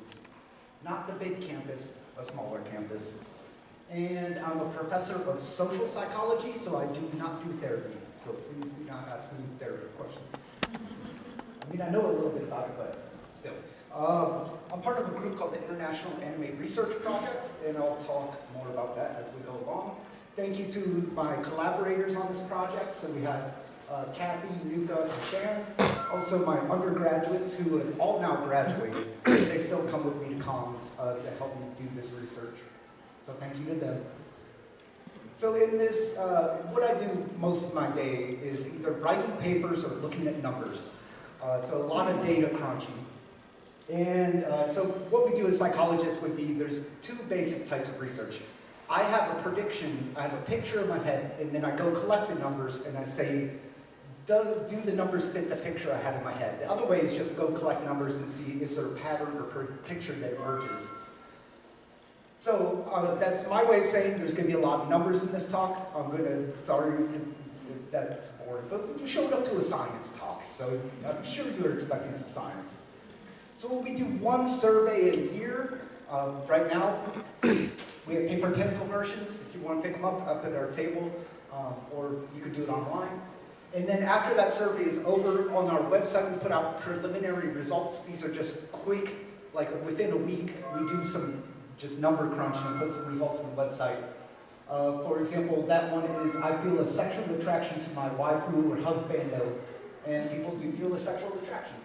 campuses. Not the big campus, a smaller campus. And I'm a professor of social psychology, so I do not do therapy. So please do not ask me therapy questions. I mean, I know a little bit about it, but still. I'm part of a group called the International Anime Research Project, and I'll talk more about that as we go along. Thank you to my collaborators on this project. So we have Kathy, Nuka, and Sharon. Also my undergraduates who have all now graduated. They still come with me to cons to help me do this research. So thank you to them. So in this, what I do most of my day is either writing papers or looking at numbers. So a lot of data crunching. And so what we do as psychologists would be, there's two basic types of research. I have a prediction, I have a picture in my head, and then I go collect the numbers and I say, do the numbers fit the picture I had in my head? The other way is just to go collect numbers and see is there a pattern or picture that emerges. So that's my way of saying there's going to be a lot of numbers in this talk. I'm going to, sorry if that's boring, but you showed up to a science talk, so I'm sure you're expecting some science. So we do one survey a year. Right now, we have paper pencil versions. If you want to pick them up at our table, or you could do it online. And then after that survey is over, on our website we put out preliminary results. These are just quick, like within a week, we do some just number crunching and put some results on the website. For example, that one is, I feel a sexual attraction to my waifu or husbando, and people do feel a sexual attraction.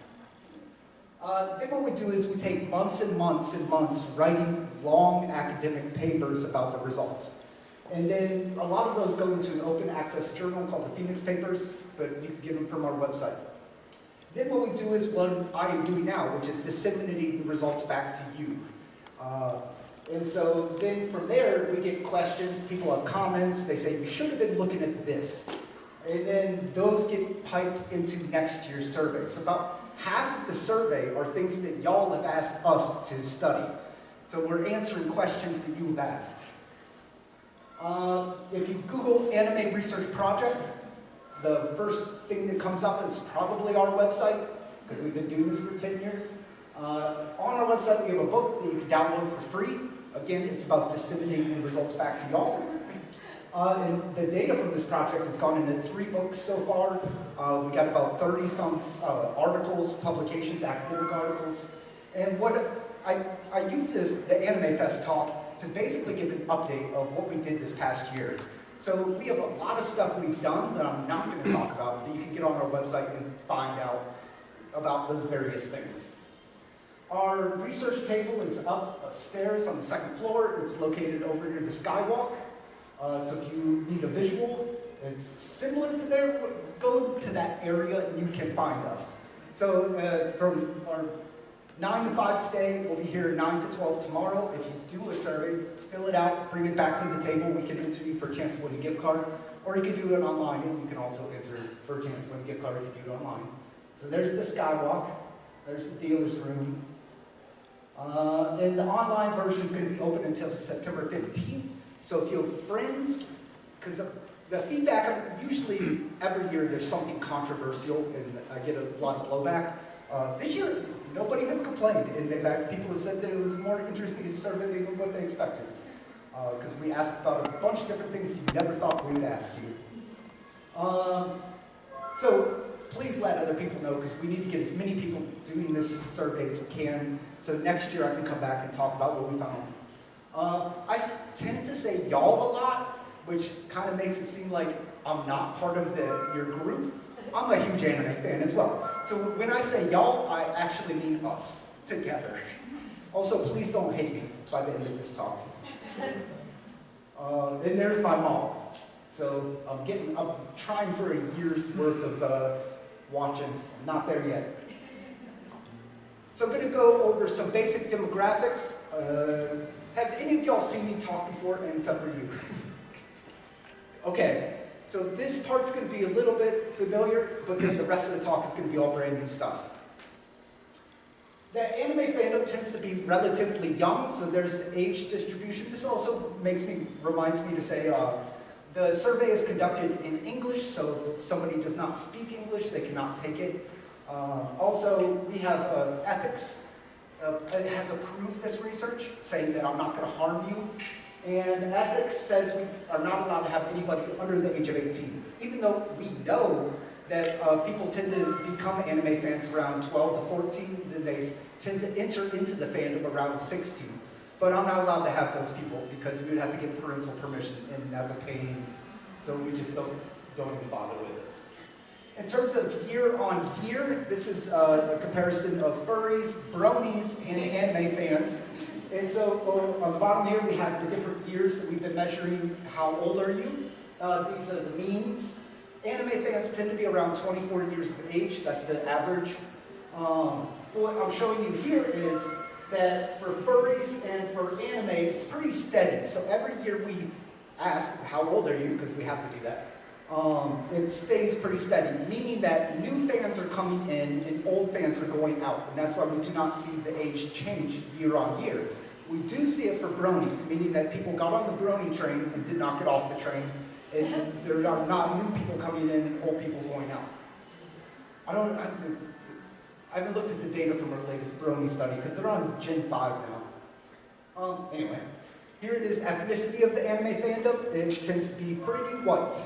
Then what we do is we take months and months and months writing long academic papers about the results. And then a lot of those go into an open access journal called the Phoenix Papers, but you can get them from our website. Then what we do is what I am doing now, which is disseminating the results back to you. And so then from there, we get questions, people have comments, they say, you should have been looking at this. And then those get piped into next year's survey. So about half of the survey are things that y'all have asked us to study. So we're answering questions that you have asked. If you Google Anime Research Project, the first thing that comes up is probably our website, because we've been doing this for 10 years. On our website, we have a book that you can download for free. Again, it's about disseminating the results back to y'all. And the data from this project has gone into 3 books so far. We got about 30-some articles, publications, academic articles. And what I use this, the Animefest talk, to basically give an update of what we did this past year. So we have a lot of stuff we've done that I'm not going to talk about, but you can get on our website and find out about those various things. Our research table is upstairs on the 2nd floor. It's located over near the Skywalk. So if you need a visual, it's similar to there, go to that area and you can find us. So from our 9 to 5 today, we'll be here 9 to 12 tomorrow. If you do a survey, fill it out, bring it back to the table. We can enter you for a chance to win a gift card. Or you can do it online, and you can also enter for a chance to win a gift card if you do it online. So there's the Skywalk. There's the dealer's room. And the online version is going to be open until September 15th. So if you have friends, because the feedback, usually every year there's something controversial, and I get a lot of blowback. This year, nobody has complained, and in fact, people have said that it was more interesting survey than what they expected. Because we asked about a bunch of different things you never thought we would ask you. So please let other people know, because we need to get as many people doing this survey as we can, so next year I can come back and talk about what we found. I tend to say y'all a lot, which kind of makes it seem like I'm not part of your group. I'm a huge anime fan as well. So when I say y'all, I actually mean us, together. Also, please don't hate me by the end of this talk. And there's my mom. So I'm trying for a year's worth of watching. I'm not there yet. So I'm going to go over some basic demographics. Have any of y'all seen me talk before, except for you? Okay. So this part's going to be a little bit familiar, but then the rest of the talk is going to be all brand new stuff. The anime fandom tends to be relatively young, so there's the age distribution. This also reminds me to say the survey is conducted in English, so if somebody does not speak English, they cannot take it. Also, we have ethics, it has approved this research, saying that I'm not going to harm you. And ethics says we are not allowed to have anybody under the age of 18, even though we know that people tend to become anime fans around 12 to 14, then they tend to enter into the fandom around 16. But I'm not allowed to have those people because we would have to get parental permission, and that's a pain, so we just don't even bother with it. In terms of year on year, this is a comparison of furries, bronies, and anime fans. And so on the bottom here, we have the different years that we've been measuring. How old are you? These are the means. Anime fans tend to be around 24 years of age. That's the average. What I'm showing you here is that for furries and for anime, it's pretty steady. So every year we ask, how old are you? Because we have to do that. It stays pretty steady, meaning that new fans are coming in and old fans are going out. And that's why we do not see the age change year on year. We do see it for bronies, meaning that people got on the brony train and did not get off the train. And there are not new people coming in and old people going out. I haven't looked at the data from our latest brony study because they're on Gen 5 now. Anyway, here is ethnicity of the anime fandom. It tends to be pretty white.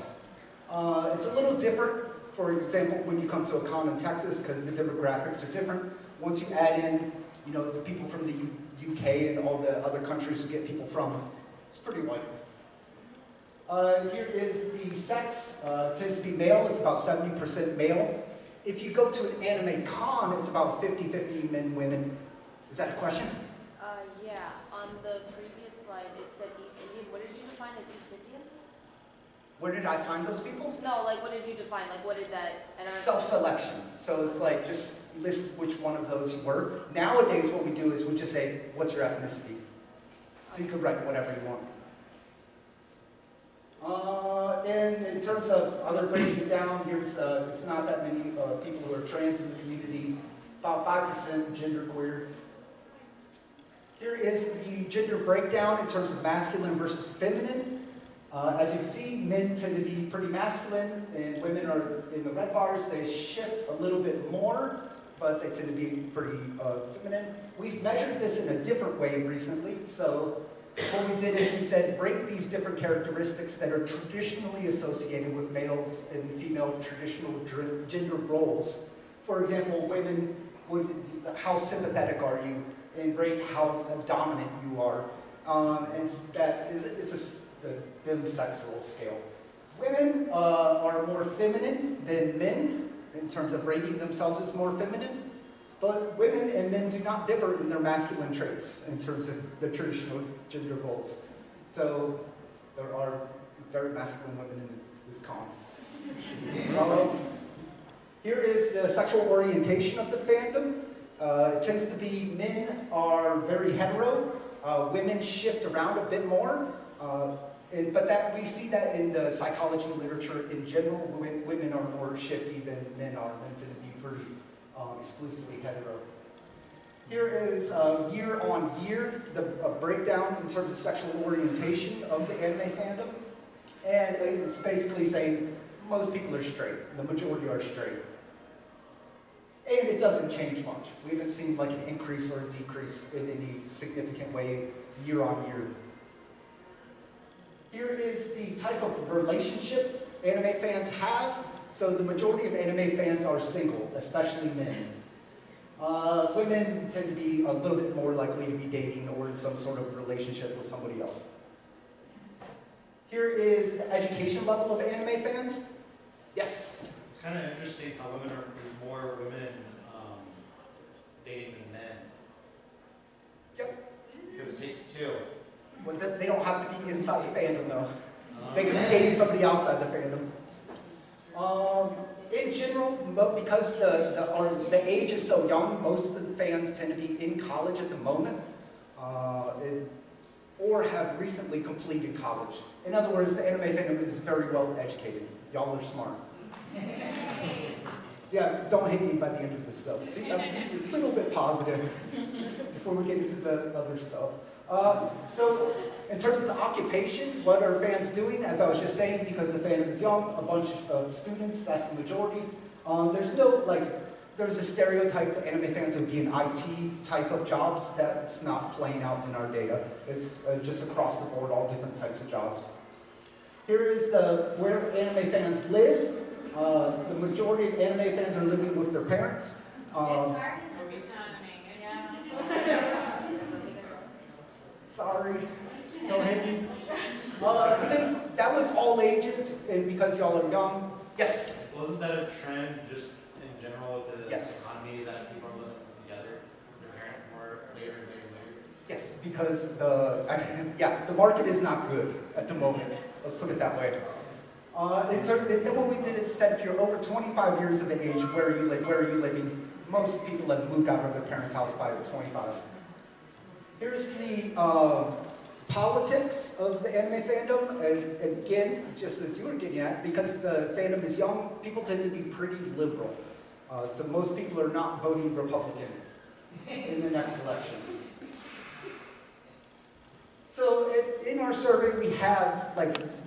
It's a little different, for example, when you come to a con in Texas, because the demographics are different. Once you add in, the people from the UK and all the other countries who get people from, it's pretty white. Here is the sex. It tends to be male. It's about 70% male. If you go to an anime con, it's about 50-50 men, women. Is that a question? Yeah. On the previous slide, it said East Indian. What did you define as East Indian? Where did I find those people? No, what did you define? What did that... Self-selection. So it's like, just list which one of those you were. Nowadays, what we do is we just say, what's your ethnicity? So you can write whatever you want. And in terms of other breaking it down, here's, it's not that many people who are trans in the community. About 5% genderqueer. Here is the gender breakdown in terms of masculine versus feminine. As you can see, men tend to be pretty masculine, and women are in the red bars. They shift a little bit more, but they tend to be pretty feminine. We've measured this in a different way recently. So what we did is we said, rate these different characteristics that are traditionally associated with males and female traditional gender roles. For example, women would, how sympathetic are you, and rate how dominant you are. And that is, it's the BIM sex role scale. Women are more feminine than men in terms of rating themselves as more feminine, but women and men do not differ in their masculine traits in terms of the traditional gender roles. So there are very masculine women in this con. Here is the sexual orientation of the fandom. It tends to be men are very hetero, women shift around a bit more. But that we see that in the psychology literature in general. Women are more shifty than men are. Men tend to be pretty exclusively hetero. Here is year on year, the breakdown in terms of sexual orientation of the anime fandom. And it's basically saying most people are straight. The majority are straight. And it doesn't change much. We haven't seen like an increase or a decrease in any significant way year on year. Here is the type of relationship anime fans have. So the majority of anime fans are single, especially men. Women tend to be a little bit more likely to be dating or in some sort of relationship with somebody else. Here is the education level of anime fans. Yes? It's kind of interesting how there's more women dating than men. Yep. Because it takes two. Well, they don't have to be inside the fandom, though. They could be dating somebody outside the fandom. In general, but because the age is so young, most of the fans tend to be in college at the moment, or have recently completed college. In other words, the anime fandom is very well educated. Y'all are smart. Yeah, don't hate me by the end of this stuff. See, I'm a little bit positive before we get into the other stuff. So, in terms of the occupation, what are fans doing? As I was just saying, because the fandom is young, a bunch of students, that's the majority. There's no There's a stereotype that anime fans would be in IT type of jobs. That's not playing out in our data. It's just across the board, all different types of jobs. Here is where anime fans live. The majority of anime fans are living with their parents. Sorry, don't hit me. But then that was all ages, and because y'all are young, yes? Wasn't that a trend just in general with the Yes. economy that people are living together with their parents more later and later? Yes, because the market is not good at the moment. Let's put it that way. Then what we did is said if you're over 25 years of age, where are you living? Most people have moved out of their parents' house by 25. Here's the politics of the anime fandom. And again, just as you were getting at, because the fandom is young, people tend to be pretty liberal. So most people are not voting Republican in the next election. So in our survey, we have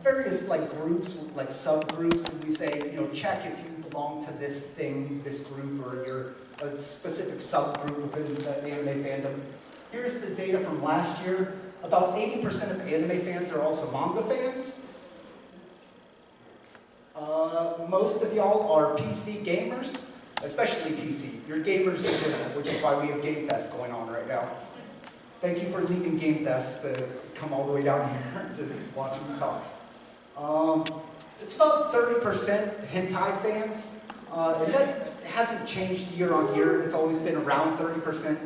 various groups, like subgroups, and we say, check if you belong to this thing, this group, or you're a specific subgroup within the anime fandom. Here's the data from last year. About 80% of anime fans are also manga fans. Most of y'all are PC gamers, especially PC. You're gamers in general, which is why we have Game Fest going on right now. Thank you for leaving Game Fest to come all the way down here to watch me talk. It's about 30% hentai fans, and that hasn't changed year on year. It's always been around 30%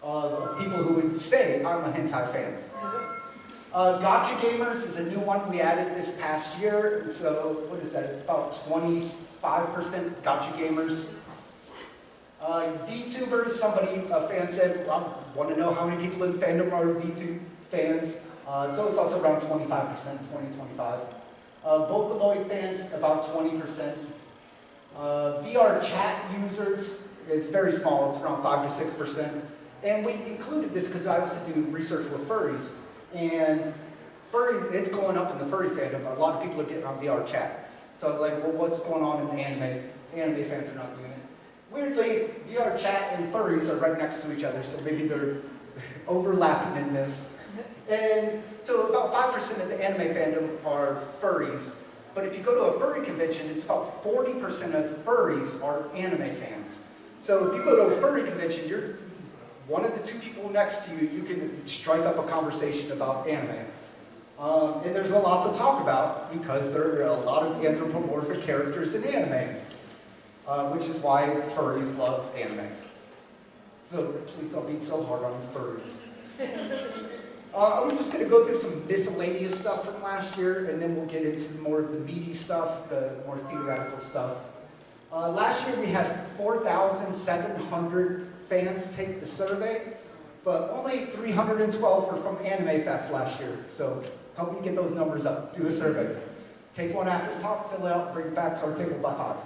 of people who would say, I'm a hentai fan. Gotcha gamers is a new one we added this past year. So what is that? It's about 25% gotcha gamers. VTubers, a fan said, I want to know how many people in fandom are VTube fans. So it's also around 25%, 20-25. Vocaloid fans, about 20%. VR chat users is very small, it's around 5 to 6%. And we included this because I also do research with furries. And furries, it's going up in the furry fandom. A lot of people are getting on VR chat. So I was like, well, what's going on in the anime? Anime fans are not doing it. Weirdly, VR chat and furries are right next to each other, so maybe they're overlapping in this. And so about 5% of the anime fandom are furries. But if you go to a furry convention, it's about 40% of furries are anime fans. So if you go to a furry convention, you're one of the two people next to you, you can strike up a conversation about anime. And there's a lot to talk about because there are a lot of anthropomorphic characters in anime. Which is why furries love anime. So please don't be so hard on furries. I'm just going to go through some miscellaneous stuff from last year, and then we'll get into more of the meaty stuff, the more theoretical stuff. Last year we had 4,700 fans take the survey, but only 312 were from Animefest last year. So help me get those numbers up. Do a survey. Take one after the talk, fill it out, bring it back to our table by 5.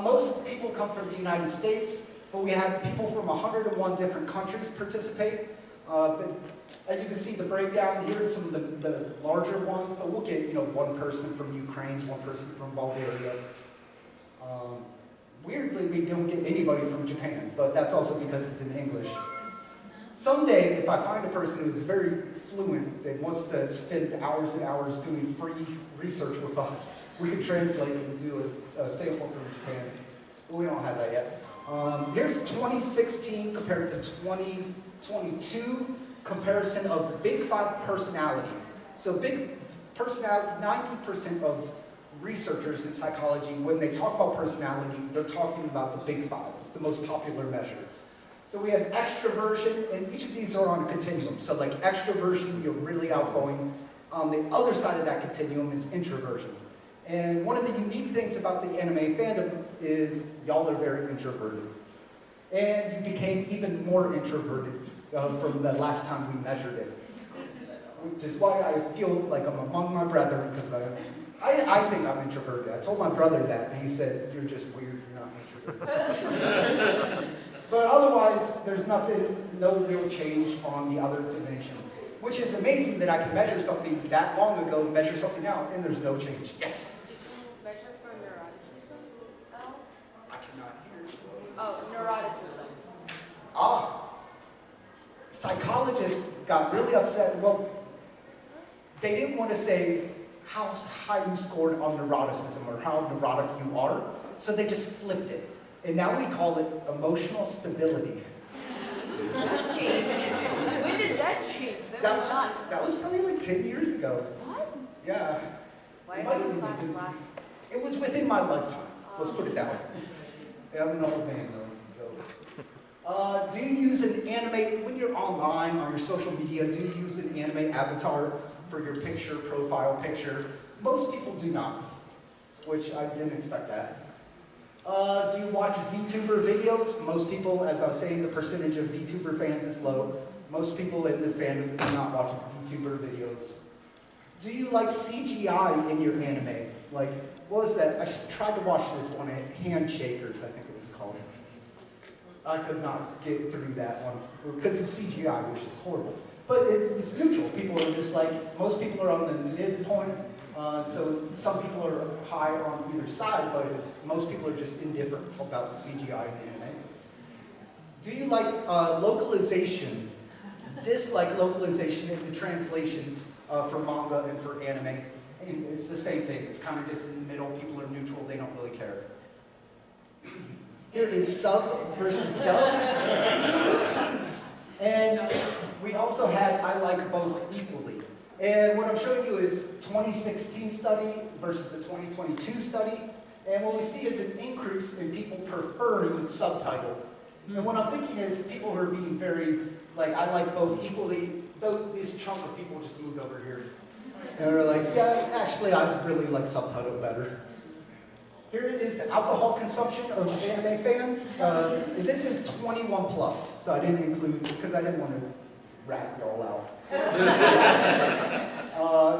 Most people come from the United States, but we have people from 101 different countries participate. But as you can see, the breakdown here is some of the larger ones, but we'll get one person from Ukraine, one person from Bulgaria. Weirdly, we don't get anybody from Japan, but that's also because it's in English. Someday, if I find a person who's very fluent that wants to spend hours and hours doing free research with us, we can translate it and do a sample from Japan. But we don't have that yet. Here's 2016 compared to 2022 comparison of Big 5 personality. So big personality, 90% of researchers in psychology, when they talk about personality, they're talking about the Big 5. It's the most popular measure. So we have extroversion, and each of these are on a continuum. So like extroversion, you're really outgoing. On the other side of that continuum is introversion. And one of the unique things about the anime fandom is y'all are very introverted. And you became even more introverted from the last time we measured it. Which is why I feel like I'm among my brethren, because I think I'm introverted. I told my brother that, and he said, you're just weird, you're not introverted. But otherwise, there's no real change on the other dimensions. Which is amazing that I can measure something that long ago, measure something now, and there's no change. Yes? Did you measure for neuroticism at all? I cannot hear you. Psychologists got really upset. Well, they didn't want to say how high you scored on neuroticism or how neurotic you are, so they just flipped it. And now we call it emotional stability. That changed. When did that change? That was probably like 10 years ago. What? Yeah. Why It might did have you been- class last? It was within my lifetime. Let's put it that way. Yeah, I'm an old man though. So. Do you use an anime, when you're online, on your social media, do you use an anime avatar for your picture, profile picture? Most people do not, which I didn't expect that. Do you watch VTuber videos? Most people, as I was saying, the percentage of VTuber fans is low. Most people in the fandom do not watch VTuber videos. Do you like CGI in your anime? Like, what was that? I tried to watch this one, Handshakers, I think it was called. I could not get through that one because it's CGI, which is horrible. But it's neutral. People are just like, most people are on the midpoint. So some people are high on either side, but most people are just indifferent about CGI in anime. Do you like localization? Dislike localization in the translations for manga and for anime? And it's the same thing. It's kind of just in the middle. People are neutral. They don't really care. Here is sub versus dub. And we also had I like both equally. And what I'm showing you is 2016 study versus the 2022 study. And what we see is an increase in people preferring subtitled. And what I'm thinking is people who are being very, like, I like both equally, though this chunk of people just moved over here. And they're like, yeah, actually, I really like subtitled better. Here is the alcohol consumption of anime fans. This is 21 plus, so I didn't include, because I didn't want to rat y'all out.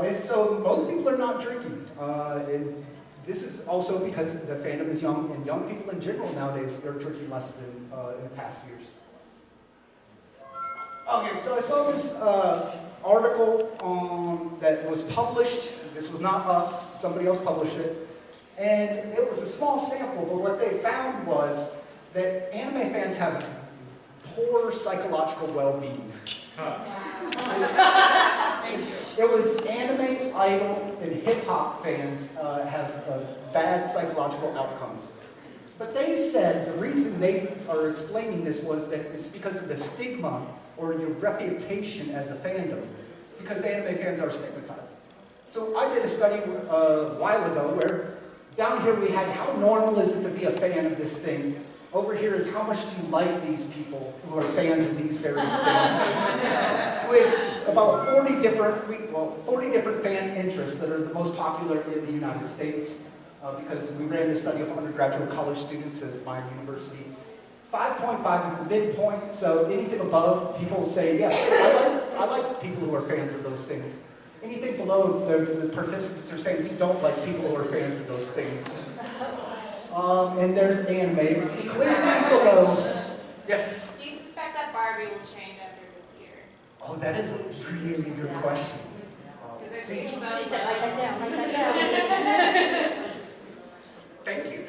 And so most people are not drinking. And this is also because the fandom is young, and young people in general nowadays are drinking less than in past years. Okay, so I saw this article that was published. This was not us, somebody else published it. And it was a small sample, but what they found was that anime fans have poor psychological well-being. It was anime, idol, and hip-hop fans have bad psychological outcomes. But they said the reason they are explaining this was that it's because of the stigma or your reputation as a fandom, because anime fans are stigmatized. So I did a study a while ago where down here we had how normal is it to be a fan of this thing. Over here is how much do you like these people who are fans of these various things. So we have about 40 different fan interests that are the most popular in the United States because we ran this study of undergraduate college students at my university. 5.5 is the midpoint, so anything above, people say, yeah, I like people who are fans of those things. Anything below, the participants are saying we don't like people who are fans of those things. And there's anime, clearly below. Yes? Do you suspect that Barbie will change after this year? Oh, that is a really good question. See, Write that down, write that down. thank you.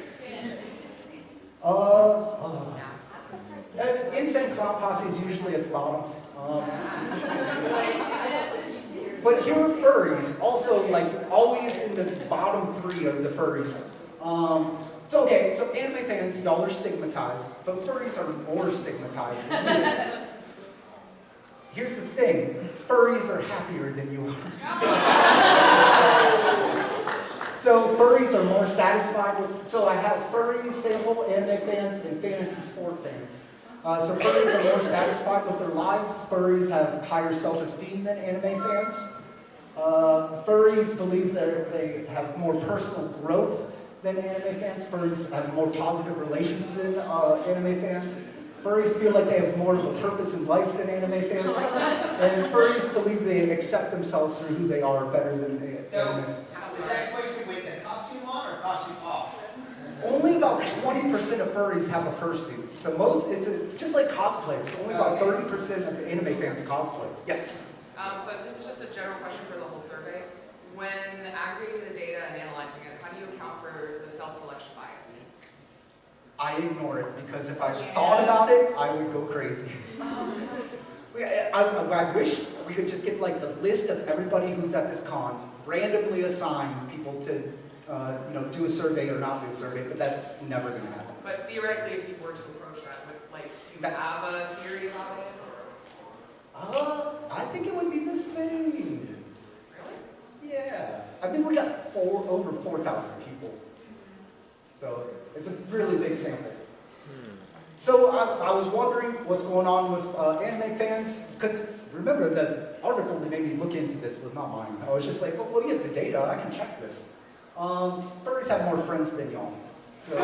Insane Clown Posse is usually at the bottom. But here are furries, also like always in the bottom 3 of the furries. So anime fans, y'all are stigmatized, but furries are more stigmatized. Here's the thing, furries are happier than you are. So furries are more satisfied with, so I have furries, sample, anime fans, and fantasy sport fans. So furries are more satisfied with their lives. Furries have higher self-esteem than anime fans. Furries believe they have more personal growth than anime fans. Furries have more positive relations than anime fans. Furries feel like they have more of a purpose in life than anime fans. And furries believe they accept themselves for who they are better than they So, is that question with the costume on or costume off? Only about 20% of furries have a fursuit. So just like cosplayers, only about 30% of anime fans cosplay. Yes? So this is just a general question for the whole survey. When aggregating the data and analyzing it, how do you account for the self-selection bias? I ignore it because if I Yeah. thought about it, I would go crazy. I wish we could just get like the list of everybody who's at this con, randomly assign people to do a survey or not do a survey, but that's never going to happen. But theoretically, if you were to approach that, do you have a theory about it? I think it would be the same. Really? Yeah. I mean, we got over 4,000 people. So it's a really big sample. So I was wondering what's going on with anime fans, because remember the article that made me look into this was not mine. I was just like, well, you have the data, I can check this. Furries have more friends than y'all. So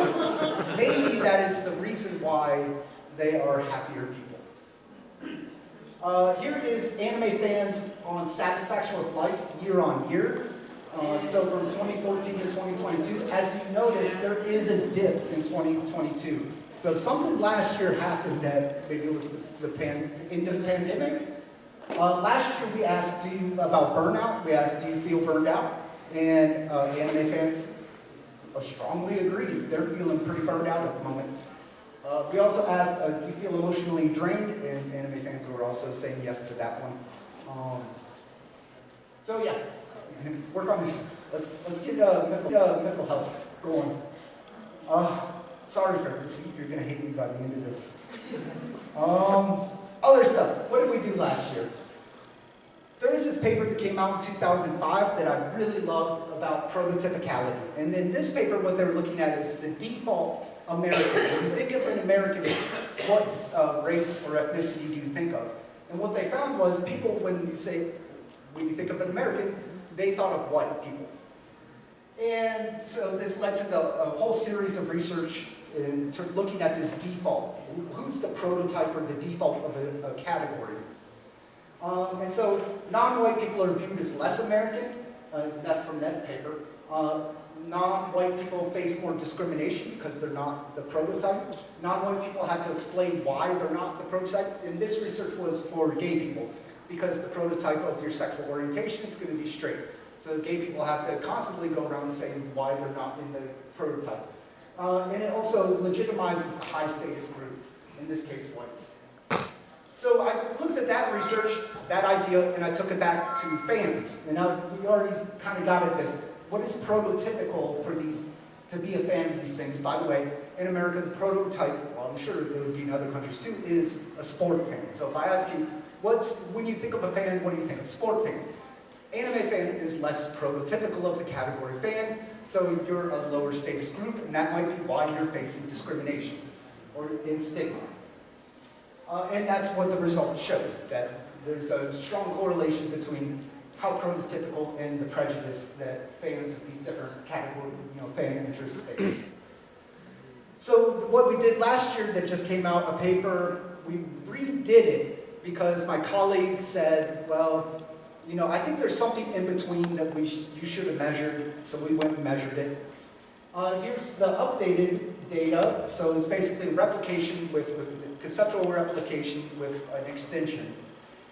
maybe that is the reason why they are happier people. Here is anime fans on satisfaction with life year on year. So from 2014 to 2022, as you notice, there is a dip in 2022. So something last year happened that maybe it was in the pandemic. Last year we asked about burnout. We asked, do you feel burned out? And anime fans strongly agreed. They're feeling pretty burned out at the moment. We also asked, do you feel emotionally drained? And anime fans were also saying yes to that one. So yeah, work on this. Let's get mental health going. Sorry for this. You're gonna hate me by the end of this. Other stuff. What did we do last year? There was this paper that came out in 2005 that I really loved about prototypicality. And in this paper, what they were looking at is the default American. When you think of an American, what race or ethnicity do you think of? And what they found was people, when you think of an American, they thought of white people. And so this led to a whole series of research into looking at this default. Who's the prototype or the default of a category? And so non-white people are viewed as less American. That's from that paper. Non-white people face more discrimination because they're not the prototype. Non-white people have to explain why they're not the prototype. And this research was for gay people because the prototype of your sexual orientation is going to be straight. So gay people have to constantly go around saying why they're not in the prototype. And it also legitimizes the high status group, in this case whites. So I looked at that research, that idea, and I took it back to fans. And now we already kind of got at this. What is prototypical for these, to be a fan of these things? By the way, in America, the prototype, well, I'm sure it would be in other countries too, is a sport fan. So if I ask you, when you think of a fan, what do you think? A sport fan. Anime fan is less prototypical of the category fan, so you're a lower status group, and that might be why you're facing discrimination or in stigma. And that's what the results showed, that there's a strong correlation between how prototypical and the prejudice that fans of these different category, fan interests face. So what we did last year that just came out, a paper, we redid it because my colleague said, well, I think there's something in between that you should have measured, so we went and measured it. Here's the updated data. So it's basically replication with conceptual replication with an extension.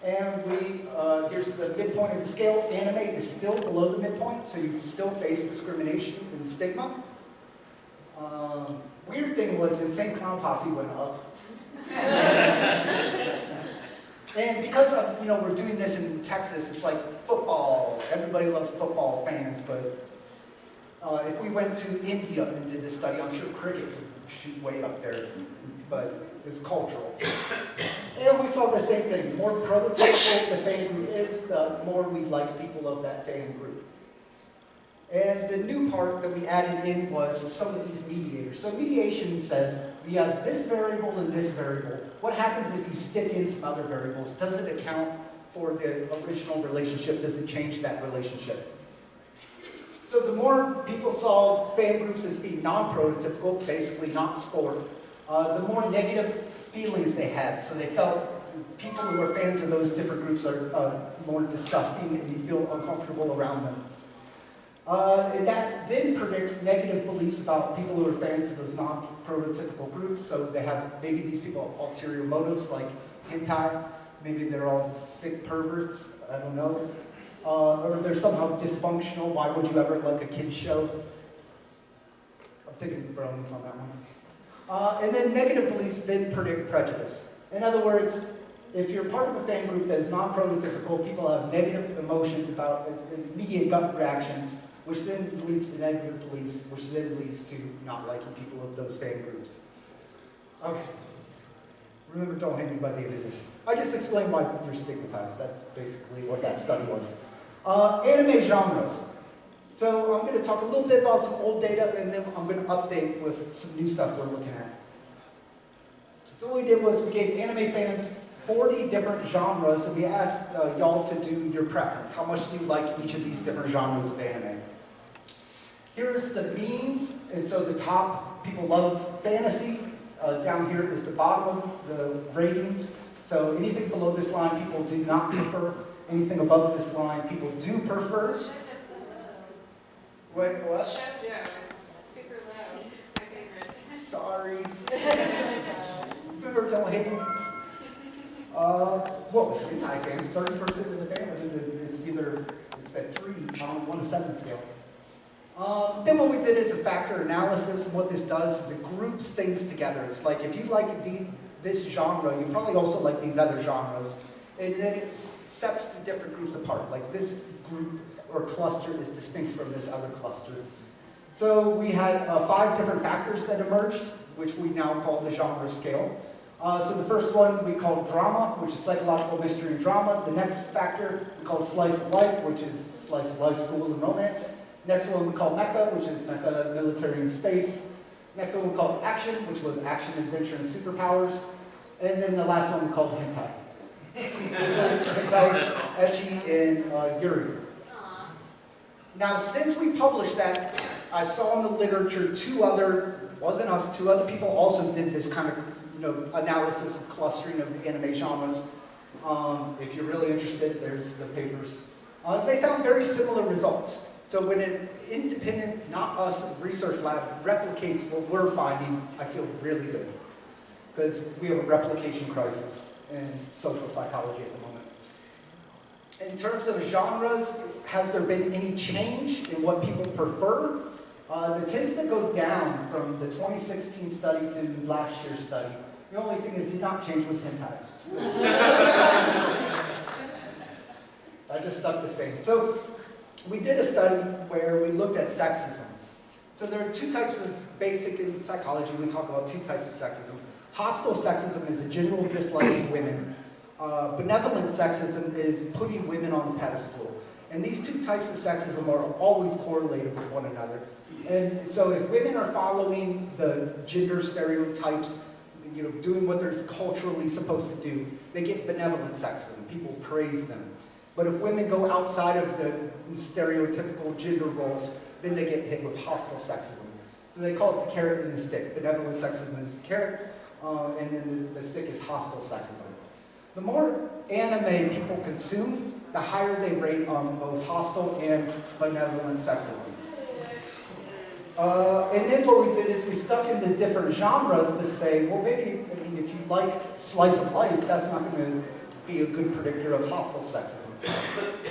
And here's the midpoint of the scale. Anime is still below the midpoint, so you still face discrimination and stigma. Weird thing was Insane Clown Posse went up. And because we're doing this in Texas, it's like football. Everybody loves football fans, but if we went to India and did this study, I'm sure cricket would shoot way up there, but it's cultural. And we saw the same thing. The more prototypical the fan group is, the more we like people of that fan group. And the new part that we added in was some of these mediators. So mediation says, we have this variable and this variable. What happens if you stick in some other variables? Does it account for the original relationship? Does it change that relationship? So the more people saw fan groups as being non-prototypical, basically not sport, the more negative feelings they had. So they felt people who are fans of those different groups are more disgusting and you feel uncomfortable around them. And that then predicts negative beliefs about people who are fans of those non-prototypical groups. So they have, maybe these people have ulterior motives like hentai, maybe they're all sick perverts, I don't know. Or they're somehow dysfunctional. Why would you ever like a kid's show? I'm thinking bronies on that one. And then negative beliefs then predict prejudice. In other words, if you're part of a fan group that is non-prototypical, people have negative emotions about immediate gut reactions, which then leads to negative beliefs, which then leads to not liking people of those fan groups. Okay. Remember, don't hate me by the end of this. I just explained why you're stigmatized. That's basically what that study was. Anime genres. So I'm going to talk a little bit about some old data, and then I'm going to update with some new stuff we're looking at. So what we did was we gave anime fans 40 different genres, and we asked y'all to do your preference. How much do you like each of these different genres of anime? Here's the means, and so the top, people love fantasy. Down here is the bottom of the ratings. So anything below this line, people do not prefer. Anything above this line, people do prefer. Wait, what? Shoujo, it's super low. It's my favorite. Sorry. Remember, don't hate me. Well, hentai fans, 30% of the family it's at 3 on 1 to 7 scale. Then what we did is a factor analysis, and what this does is it groups things together. It's like if you like this genre, you probably also like these other genres, and then it sets the different groups apart. Like this group or cluster is distinct from this other cluster. So we had 5 different factors that emerged, which we now call the genre scale. So the first one we call drama, which is psychological mystery and drama. The next factor we call slice of life, which is slice of life, school, and romance. Next one we call mecha, which is mecha, military, and space. Next one we call action, which was action, adventure, and superpowers. And then the last one we called hentai, which was hentai, ecchi, and yuri. Now, since we published that, I saw in the literature 2 other people also did this kind of analysis of clustering of the anime genres. If you're really interested, there's the papers. They found very similar results. So when an independent, not us, research lab replicates what we're finding, I feel really good. Because we have a replication crisis in social psychology at the moment. In terms of genres, has there been any change in what people prefer? It tends to go down from the 2016 study to last year's study. The only thing that did not change was hentai. I just stuck the same. So we did a study where we looked at sexism. So there are 2 types of basic in psychology. We talk about 2 types of sexism. Hostile sexism is a general dislike of women. Benevolent sexism is putting women on a pedestal. And these 2 types of sexism are always correlated with one another. And so if women are following the gender stereotypes, doing what they're culturally supposed to do, they get benevolent sexism. People praise them. But if women go outside of the stereotypical gender roles, then they get hit with hostile sexism. So they call it the carrot and the stick. Benevolent sexism is the carrot, and then the stick is hostile sexism. The more anime people consume, the higher they rate on both hostile and benevolent sexism. And then what we did is we stuck in the different genres to say, well, maybe, if you like slice of life, that's not going to be a good predictor of hostile sexism.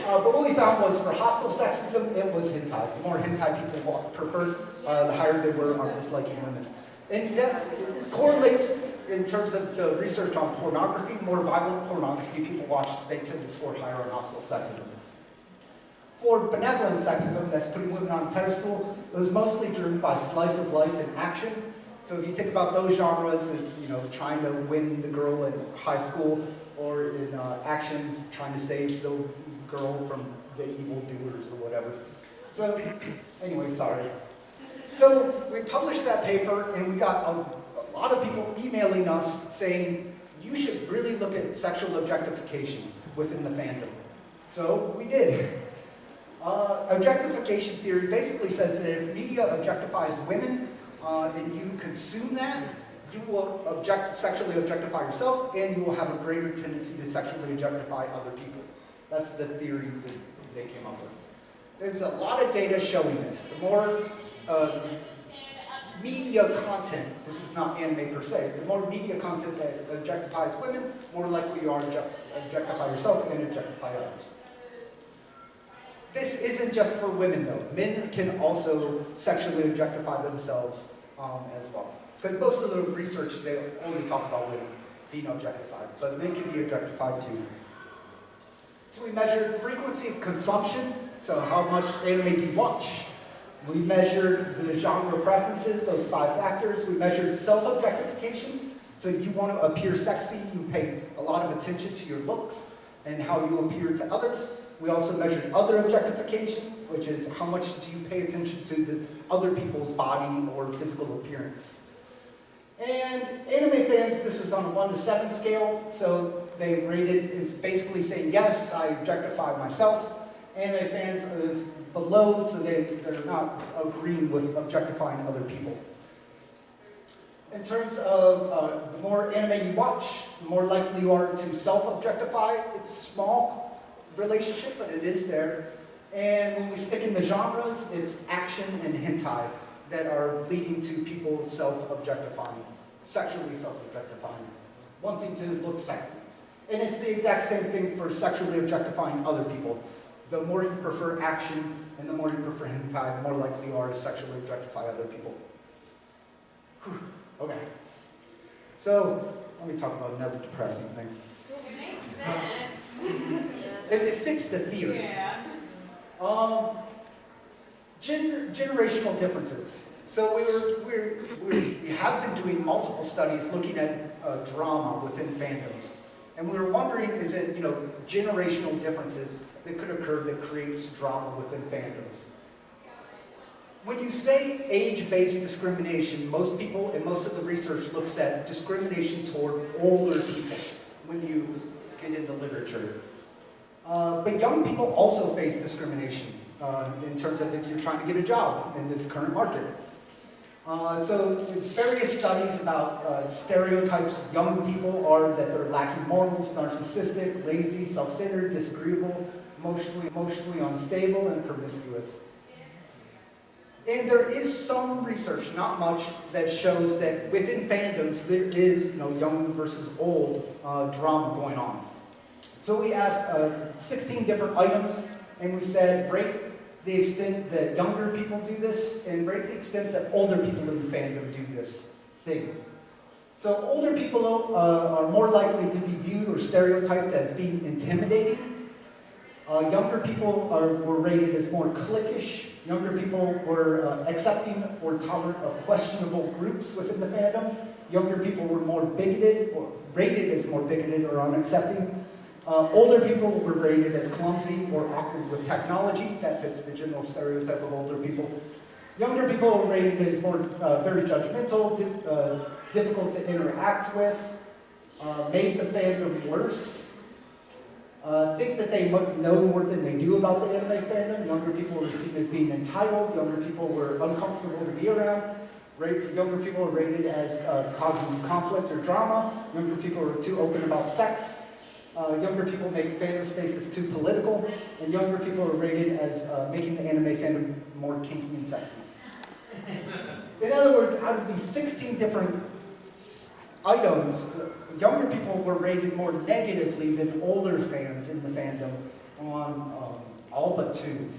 But what we found was for hostile sexism, it was hentai. The more hentai people preferred, the higher they were on disliking women. And that correlates in terms of the research on pornography. More violent pornography people watch, they tend to score higher on hostile sexism. For benevolent sexism, that's putting women on a pedestal, it was mostly driven by slice of life and action. So if you think about those genres, it's trying to win the girl in high school, or in action, trying to save the girl from the evildoers or whatever. So anyway, sorry. So we published that paper, and we got a lot of people emailing us saying, you should really look at sexual objectification within the fandom. So we did. Objectification theory basically says that if media objectifies women and you consume that, you will sexually objectify yourself, and you will have a greater tendency to sexually objectify other people. That's the theory that they came up with. There's a lot of data showing this. The more media content, this is not anime per se, the more media content that objectifies women, more likely you are to objectify yourself and objectify others. This isn't just for women though. Men can also sexually objectify themselves as well. Because most of the research, they only talk about women being objectified, but men can be objectified too. So we measured frequency of consumption, so how much anime do you watch? We measured the genre preferences, those 5 factors. We measured self-objectification, so you want to appear sexy, you pay a lot of attention to your looks and how you appear to others. We also measured other objectification, which is how much do you pay attention to the other people's body or physical appearance. And anime fans, this was on a 1 to 7 scale, so they rated, it's basically saying, yes, I objectify myself. Anime fans is below, so they're not agreeing with objectifying other people. In terms of the more anime you watch, the more likely you are to self-objectify. It's a small relationship, but it is there. And when we stick in the genres, it's action and hentai that are leading to people self-objectifying, sexually self-objectifying, wanting to look sexy. And it's the exact same thing for sexually objectifying other people. The more you prefer action and the more you prefer hentai, the more likely you are to sexually objectify other people. Whew. Okay. So, let me talk about another depressing thing. It makes sense. It fits the theory. Yeah. Generational differences. So we have been doing multiple studies looking at drama within fandoms. And we were wondering, is it, generational differences that could occur that creates drama within fandoms? When you say age-based discrimination, most people and most of the research looks at discrimination toward older people when you get into literature. But young people also face discrimination in terms of if you're trying to get a job in this current market. So various studies about stereotypes of young people are that they're lacking morals, narcissistic, lazy, self-centered, disagreeable, emotionally unstable, and promiscuous. And there is some research, not much, that shows that within fandoms there is young versus old drama going on. So we asked 16 different items, and we said rate the extent that younger people do this, and rate the extent that older people in the fandom do this thing. So older people are more likely to be viewed or stereotyped as being intimidating. Younger people were rated as more cliquish. Younger people were accepting or tolerant of questionable groups within the fandom. Younger people were more bigoted, or rated as more bigoted or unaccepting. Older people were rated as clumsy or awkward with technology. That fits the general stereotype of older people. Younger people were rated as more very judgmental, difficult to interact with, made the fandom worse. Think that they know more than they do about the anime fandom. Younger people were seen as being entitled. Younger people were uncomfortable to be around. Younger people were rated as causing conflict or drama. Younger people were too open about sex. Younger people make fandom spaces too political. And younger people are rated as making the anime fandom more kinky and sexy. In other words, out of these 16 different items, younger people were rated more negatively than older fans in the fandom on all but 2.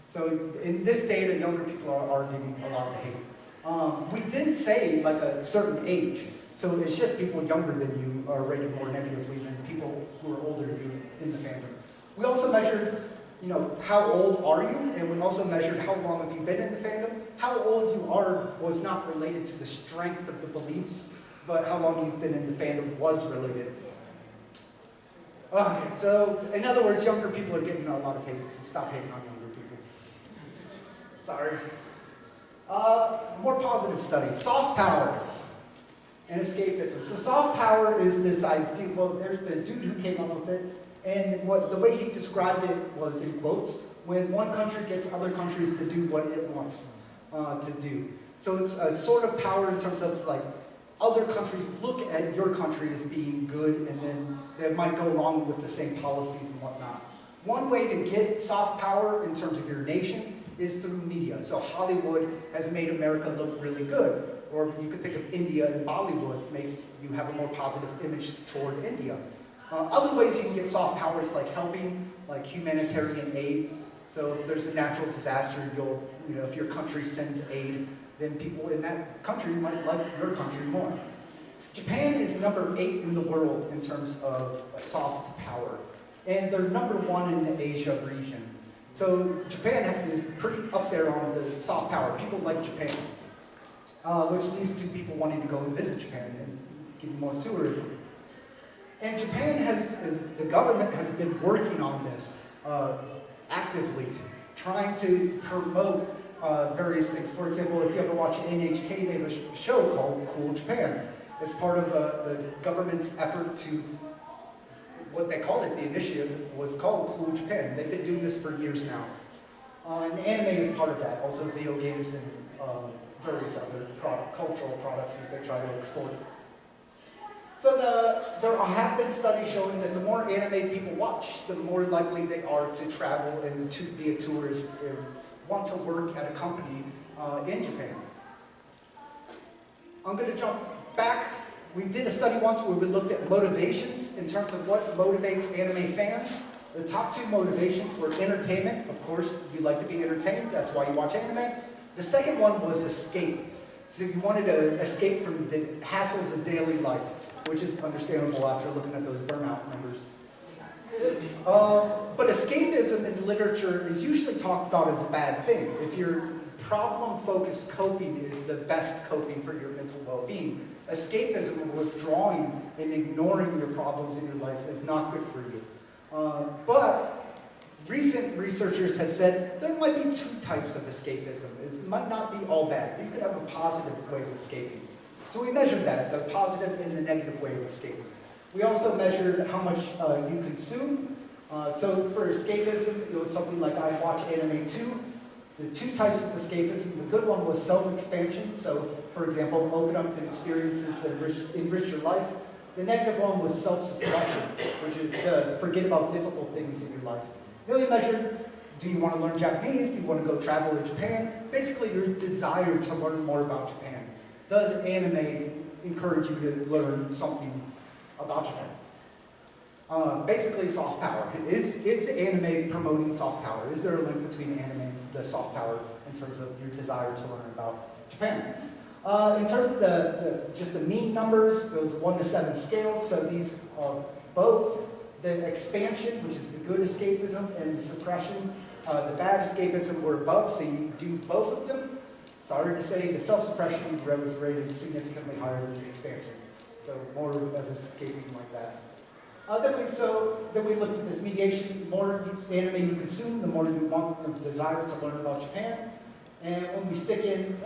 So in this data, younger people are getting a lot of hate. We didn't say like a certain age, so it's just people younger than you are rated more negatively than people who are older than you in the fandom. We also measured, how old are you? And we also measured how long have you been in the fandom. How old you are was not related to the strength of the beliefs, but how long you've been in the fandom was related. Okay, so in other words, younger people are getting a lot of hate, so stop hating on younger people. Sorry. More positive studies. Soft power and escapism. So soft power is this idea, well, there's the dude who came up with it, and the way he described it was in quotes, when one country gets other countries to do what it wants to do. So it's a sort of power in terms of like, other countries look at your country as being good, and then they might go along with the same policies and whatnot. One way to get soft power in terms of your nation is through media. So Hollywood has made America look really good. Or you could think of India, and Bollywood makes you have a more positive image toward India. Other ways you can get soft power is like helping, like humanitarian aid. So if there's a natural disaster, if your country sends aid, then people in that country might like your country more. Japan is number 8 in the world in terms of soft power, and they're number 1 in the Asia region. So Japan is pretty up there on the soft power. People like Japan, which leads to people wanting to go and visit Japan and get more tourism. And Japan the government has been working on this actively, trying to promote various things. For example, if you ever watch NHK, they have a show called Cool Japan. It's part of the government's effort to, what they called it, the initiative was called Cool Japan. They've been doing this for years now. And anime is part of that, also video games and various other cultural products that they try to export. So there have been studies showing that the more anime people watch, the more likely they are to travel and to be a tourist and want to work at a company in Japan. I'm going to jump back. We did a study once where we looked at motivations in terms of what motivates anime fans. The top 2 motivations were entertainment. Of course, you like to be entertained. That's why you watch anime. The second one was escape. So you wanted to escape from the hassles of daily life, which is understandable after looking at those burnout numbers. But escapism in literature is usually talked about as a bad thing. If your problem-focused coping is the best coping for your mental well-being, escapism, withdrawing and ignoring your problems in your life is not good for you. But recent researchers have said there might be 2 types of escapism. It might not be all bad. You could have a positive way of escaping. So we measured that, the positive and the negative way of escaping. We also measured how much you consume. So for escapism, it was something like I watch anime too. The 2 types of escapism, the good one was self-expansion. So for example, open up to experiences that enrich your life. The negative one was self-suppression, which is to forget about difficult things in your life. Then we measured, do you want to learn Japanese? Do you want to go travel to Japan? Basically, your desire to learn more about Japan. Does anime encourage you to learn something about Japan? Basically, soft power. Is anime promoting soft power? Is there a link between anime and the soft power in terms of your desire to learn about Japan? In terms of just the mean numbers, those 1 to 7 scales, so these are both the expansion, which is the good escapism, and the suppression, the bad escapism were above, so you do both of them. Sorry to say, the self-suppression was rated significantly higher than the expansion. So more of escaping like that. Then we looked at this mediation. The more anime you consume, the more you want the desire to learn about Japan. And when we stick in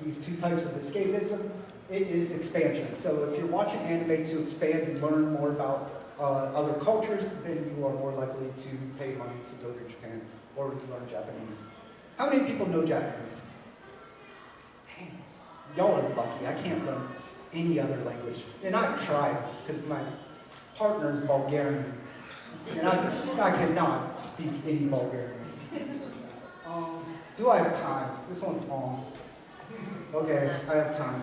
these 2 types of escapism, it is expansion. So if you're watching anime to expand and learn more about other cultures, then you are more likely to pay money to go to Japan or to learn Japanese. How many people know Japanese? Dang, y'all are lucky. I can't learn any other language. And I've tried, because my partner is Bulgarian. And I cannot speak any Bulgarian. Do I have time? This one's long. Okay, I have time.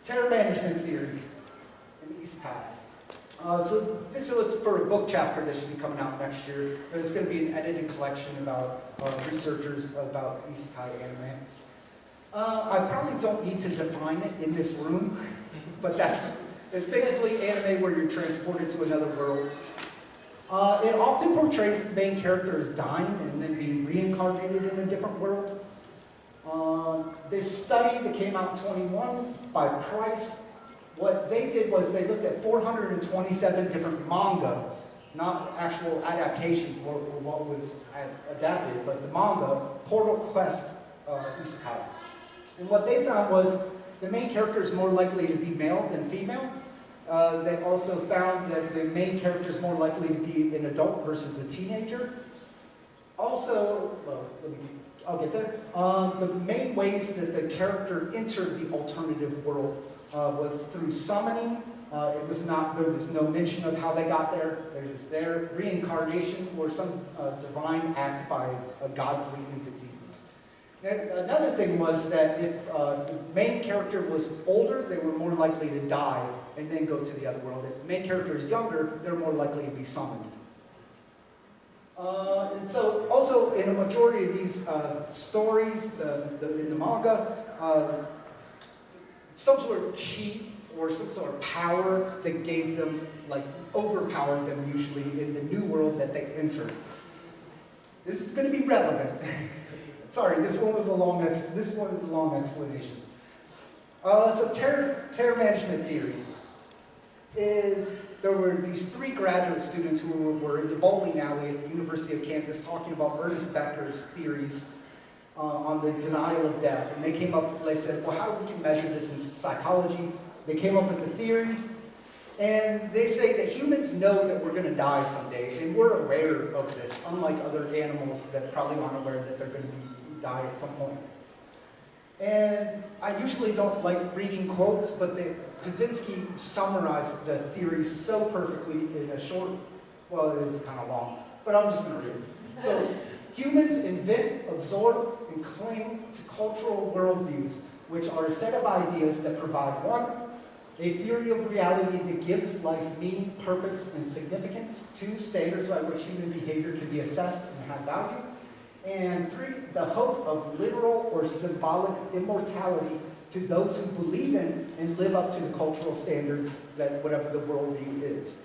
Terror management theory and isekai. So this was for a book chapter that should be coming out next year. There's going to be an edited collection about researchers about isekai anime. I probably don't need to define it in this room, but it's basically anime where you're transported to another world. It often portrays the main character as dying and then being reincarnated in a different world. This study that came out in 21 by Price, what they did was they looked at 427 different manga, not actual adaptations or what was adapted, but the manga, Portal Quest isekai. And what they found was the main character is more likely to be male than female. They also found that the main character is more likely to be an adult versus a teenager. Also, well, I'll get there. The main ways that the character entered the alternative world was through summoning. There was no mention of how they got there. It was their reincarnation or some divine act by a godly entity. And another thing was that if the main character was older, they were more likely to die and then go to the other world. If the main character is younger, they're more likely to be summoned. And so also in a majority of these stories in the manga, some sort of cheat or some sort of power that gave them, like overpowered them usually in the new world that they entered. This is going to be relevant. Sorry, this one is a long explanation. So terror management theory is, there were these 3 graduate students who were in the bowling alley at the University of Kansas talking about Ernest Becker's theories on the denial of death. And they came up, they said, well, how do we measure this in psychology? They came up with the theory, and they say that humans know that we're going to die someday, and we're aware of this, unlike other animals that probably aren't aware that they're going to die at some point. And I usually don't like reading quotes, but Kaczynski summarized the theory so perfectly in a short, well, it is kind of long, but I'm just going to read it. So, humans invent, absorb, and cling to cultural worldviews, which are a set of ideas that provide 1, a theory of reality that gives life meaning, purpose, and significance. 2, standards by which human behavior can be assessed and have value. And 3, the hope of literal or symbolic immortality to those who believe in and live up to the cultural standards that whatever the worldview is.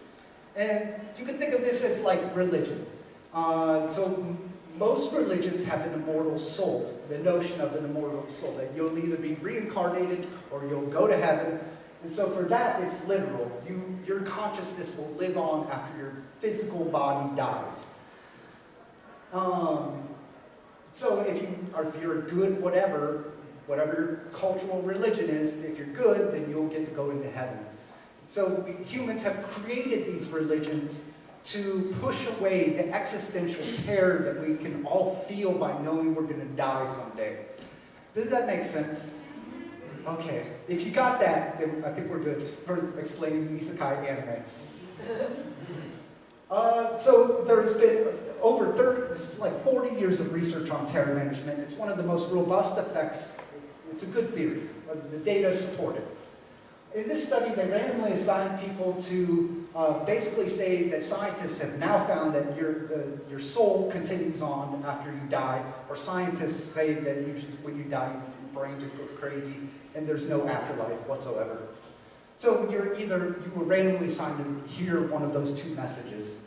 And you can think of this as like religion. So most religions have an immortal soul, the notion of an immortal soul, that you'll either be reincarnated or you'll go to heaven. And so for that, it's literal. Your consciousness will live on after your physical body dies. So if you're good, whatever your cultural religion is, if you're good, then you'll get to go into heaven. So humans have created these religions to push away the existential terror that we can all feel by knowing we're going to die someday. Does that make sense? Okay, if you got that, then I think we're good for explaining isekai anime. So there's been over 40 years of research on terror management. It's one of the most robust effects. It's a good theory. The data support it. In this study, they randomly assigned people to basically say that scientists have now found that your soul continues on after you die, or scientists say that when you die, your brain just goes crazy, and there's no afterlife whatsoever. So you were randomly assigned to hear one of those 2 messages.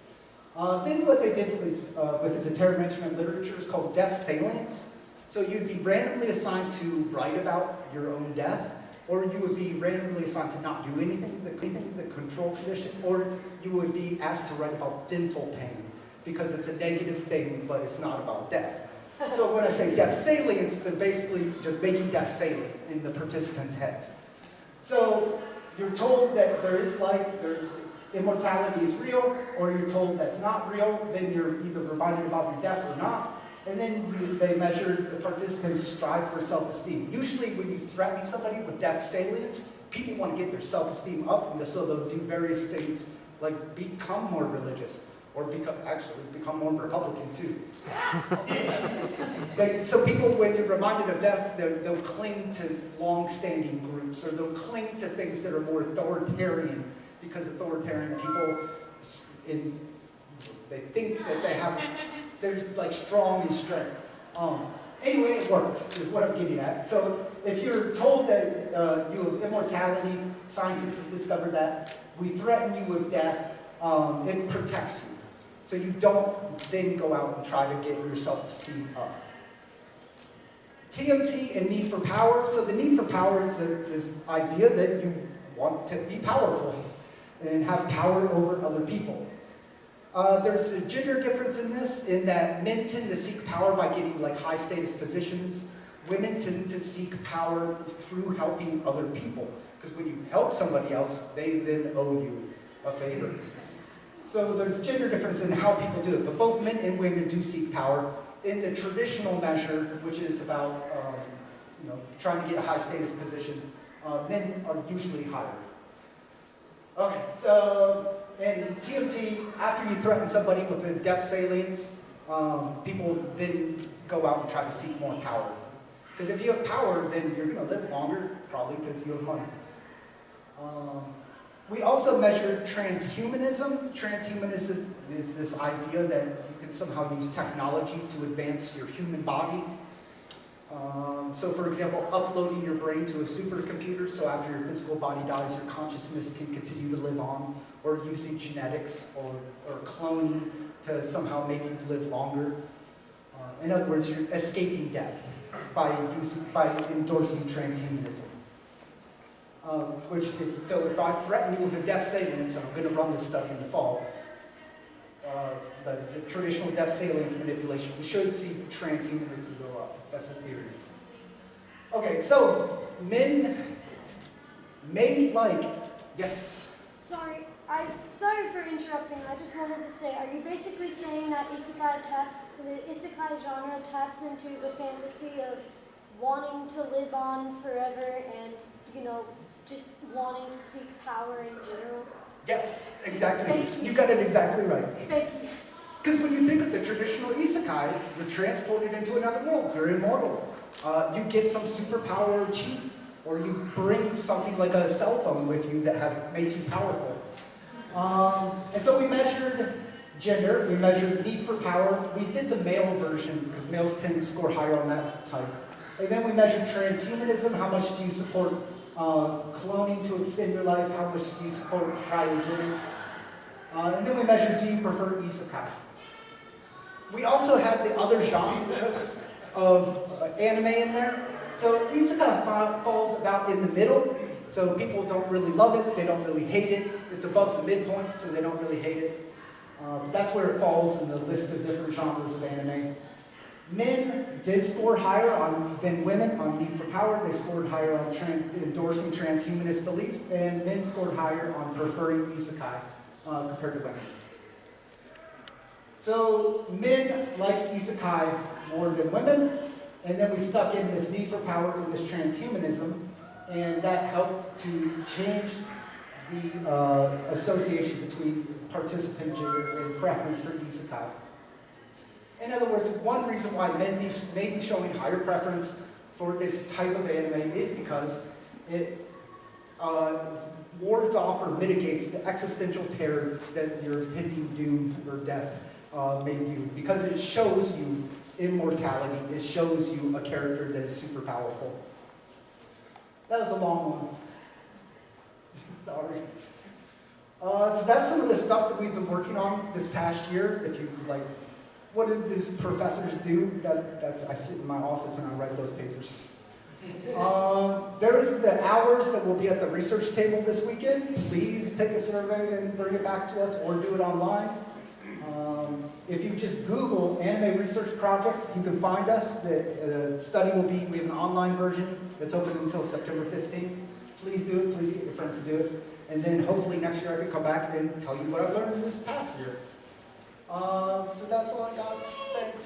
Then what they did was, within the terror management literature, is called death salience. So you'd be randomly assigned to write about your own death, or you would be randomly assigned to not do anything, the control condition, or you would be asked to write about dental pain, because it's a negative thing, but it's not about death. So when I say death salience, they're basically just making death salient in the participants' heads. So you're told that there is life, immortality is real, or you're told that's not real, then you're either reminded about your death or not, and then they measure the participants' strive for self-esteem. Usually when you threaten somebody with death salience, people want to get their self-esteem up, and so they'll do various things like become more religious, or become more Republican too. So people, when you're reminded of death, they'll cling to long-standing groups, or they'll cling to things that are more authoritarian, because authoritarian people, they think that they're just like strong in strength. Anyway, it worked, is what I'm getting at. So if you're told that you have immortality, scientists have discovered that, we threaten you with death, it protects you. So you don't then go out and try to get your self-esteem up. TMT and need for power. So the need for power is this idea that you want to be powerful and have power over other people. There's a gender difference in this, in that men tend to seek power by getting like high status positions. Women tend to seek power through helping other people. Because when you help somebody else, they then owe you a favor. So there's a gender difference in how people do it, but both men and women do seek power. In the traditional measure, which is about trying to get a high status position, men are usually higher. Okay, so in TMT, after you threaten somebody with a death salience, people then go out and try to seek more power. Because if you have power, then you're going to live longer, probably because you have money. We also measured transhumanism. Transhumanism is this idea that you can somehow use technology to advance your human body. So for example, uploading your brain to a supercomputer, so after your physical body dies, your consciousness can continue to live on, or using genetics or cloning to somehow make you live longer. In other words, you're escaping death by endorsing transhumanism. So if I threaten you with a death salience, and I'm going to run this study in the fall, the traditional death salience manipulation, we should see transhumanism go up. That's the theory. Okay, so men may like, yes? Sorry, I'm sorry for interrupting. I just wanted to say, are you basically saying that the isekai genre taps into the fantasy of wanting to live on forever and, you know, just wanting to seek power in general? Yes, exactly. Thank you. You got it exactly right. Thank you. Because when you think of the traditional isekai, you're transported into another world. You're immortal. You get some superpower cheap, or you bring something like a cell phone with you that makes you powerful. And so we measured gender, we measured need for power. We did the male version because males tend to score higher on that type. And then we measured transhumanism. How much do you support cloning to extend your life? How much do you support cryogenics? And then we measured, do you prefer isekai? We also had the other genres of anime in there. So isekai falls about in the middle. So people don't really love it, they don't really hate it. It's above the midpoint, so they don't really hate it. But that's where it falls in the list of different genres of anime. Men did score higher than women on need for power. They scored higher on endorsing transhumanist beliefs, and men scored higher on preferring isekai compared to women. So men like isekai more than women, and then we stuck in this need for power and this transhumanism, and that helped to change the association between participant gender and preference for isekai. In other words, one reason why men may be showing higher preference for this type of anime is because it wards off or mitigates the existential terror that your impending doom or death may do. Because it shows you immortality, it shows you a character that is super powerful. That was a long one. Sorry. So that's some of the stuff that we've been working on this past year. If you like, what did these professors do? I sit in my office and I write those papers. There's the hours that will be at the research table this weekend. Please take a survey and bring it back to us, or do it online. If you just Google Anime Research Project, you can find us. The study we have an online version that's open until September 15th. Please do it, please get your friends to do it. And then hopefully next year I can come back and tell you what I've learned in this past year. So that's all I got. Thanks.